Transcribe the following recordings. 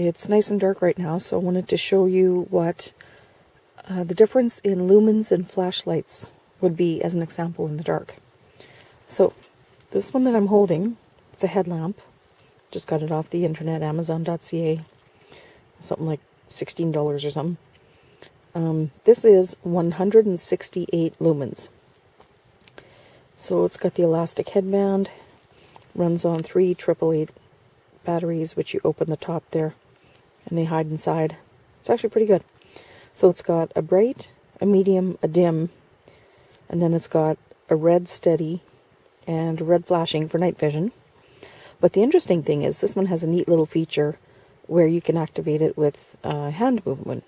It's nice and dark right now, so I wanted to show you what the difference in lumens and flashlights would be as an example in the dark. So this one that I'm holding, it's a headlamp. Just got it off the internet, amazon.ca, something like $16 or something. This is 168 lumens. So it's got the elastic headband, runs on 3 AAA batteries, which you open the top there, and they hide inside. It's actually pretty good. So it's got a bright, a medium, a dim, and then it's got a red steady and a red flashing for night vision. But the interesting thing is this one has a neat little feature where you can activate it with hand movement.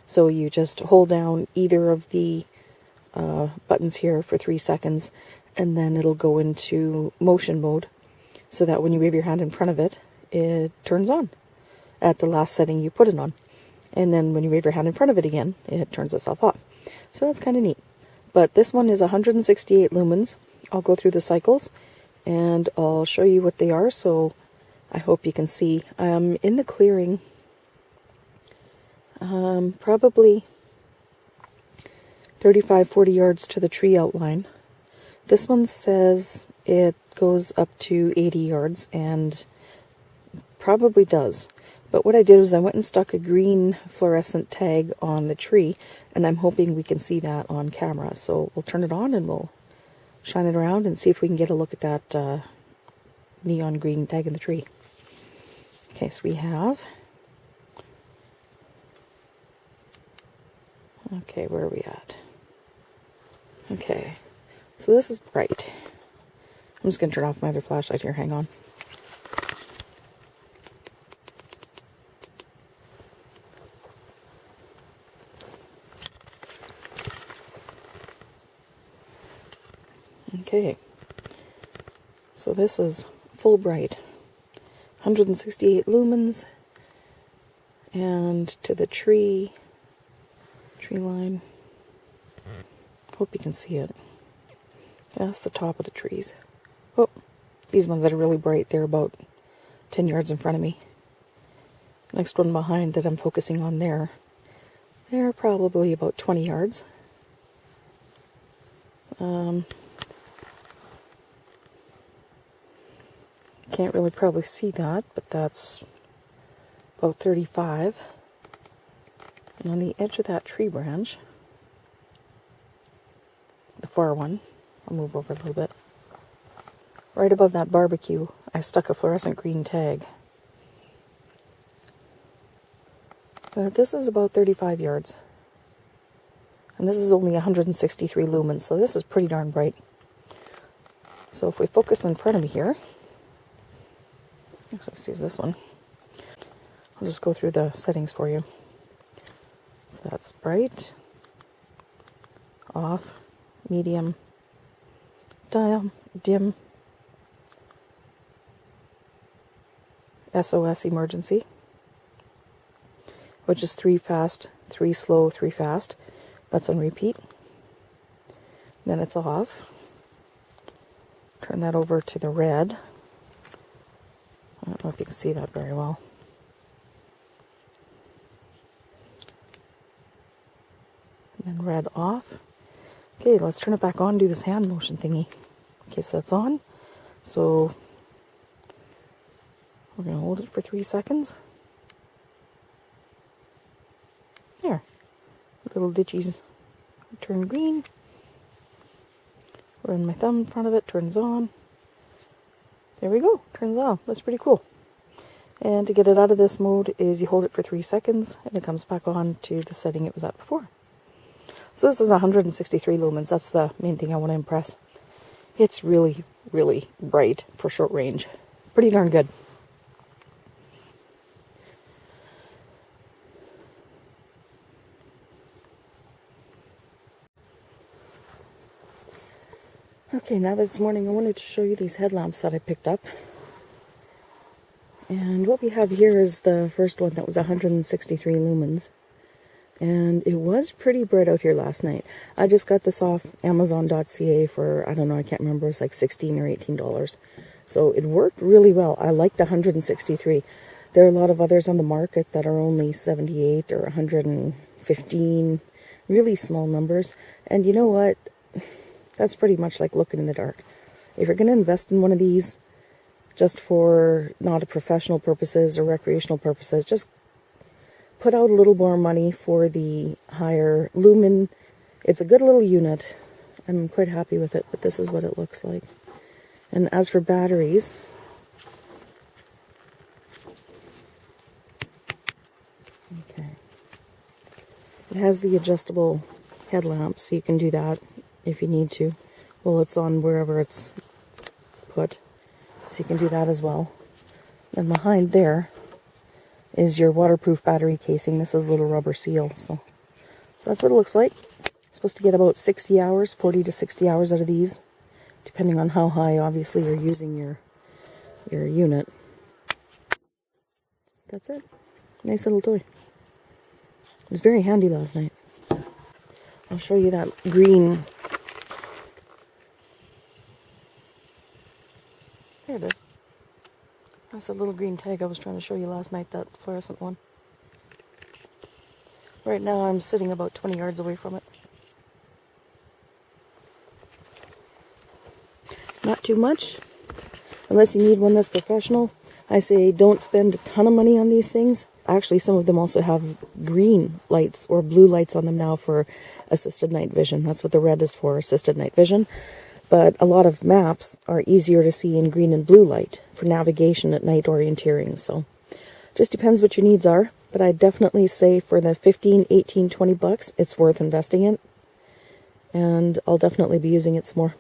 So you just hold down either of the buttons here for 3 seconds, and then it'll go into motion mode, so that when you wave your hand in front of it, it turns on at the last setting you put it on. And then when you wave your hand in front of it again, it turns itself off. So that's kind of neat. But this one is 168 lumens. I'll go through the cycles and I'll show you what they are, so I hope you can see. I'm in the clearing, probably 35-40 yards to the tree outline. This one says it goes up to 80 yards, and probably does. But what I did was I went and stuck a green fluorescent tag on the tree, and I'm hoping we can see that on camera. So we'll turn it on and we'll shine it around and see if we can get a look at that neon green tag in the tree. Okay, so we have... Okay, where are we at? Okay, so this is bright. I'm just going to turn off my other flashlight here, hang on. Okay, so this is full bright, 168 lumens, and to the tree line. Hope you can see it. That's the top of the trees. Oh, these ones that are really bright, they're about 10 yards in front of me. Next one behind that I'm focusing on there, they're probably about 20 yards. Can't really probably see that, but that's about 35. And on the edge of that tree branch, the far one, I'll move over a little bit, right above that barbecue, I stuck a fluorescent green tag. But this is about 35 yards. And this is only 163 lumens, so this is pretty darn bright. So if we focus in front of me here, actually, let's use this one. I'll just go through the settings for you. So that's bright, off, medium, dim, SOS emergency, which is 3 fast, 3 slow, 3 fast. That's on repeat. Then it's off. Turn that over to the red. I don't know if you can see that very well. And then red off. Okay, let's turn it back on, do this hand motion thingy. Okay, so that's on. So we're going to hold it for 3 seconds. There. Little ditchies turn green. Run my thumb in front of it, turns on. There we go, turns on. That's pretty cool. And to get it out of this mode is you hold it for 3 seconds and it comes back on to the setting it was at before. So this is 163 lumens. That's the main thing I want to impress. It's really, really bright for short range. Pretty darn good. Okay, now that it's morning, I wanted to show you these headlamps that I picked up. And what we have here is the first one that was 163 lumens. And it was pretty bright out here last night. I just got this off amazon.ca for, I don't know, I can't remember, it's like $16 or $18. So it worked really well. I like the 163. There are a lot of others on the market that are only 78 or 115, really small numbers. And you know what? That's pretty much like looking in the dark. If you're going to invest in one of these, just for not professional purposes or recreational purposes, just put out a little more money for the higher lumen. It's a good little unit. I'm quite happy with it, but this is what it looks like. And as for batteries, okay, it has the adjustable headlamp, so you can do that if you need to. Well, it's on wherever it's put, so you can do that as well. And behind there is your waterproof battery casing. This is a little rubber seal, so that's what it looks like. Supposed to get about 60 hours, 40 to 60 hours out of these, depending on how high, obviously, you're using your unit. That's it. Nice little toy. It was very handy last night. I'll show you that green. There it is. That's a little green tag I was trying to show you last night, that fluorescent one. Right now I'm sitting about 20 yards away from it. Not too much. Unless you need one that's professional, I say don't spend a ton of money on these things. Actually, some of them also have green lights or blue lights on them now for assisted night vision. That's what the red is for, assisted night vision. But a lot of maps are easier to see in green and blue light for navigation at night orienteering. So just depends what your needs are. But I definitely say for the 15, 18, 20 bucks, it's worth investing in. And I'll definitely be using it some more.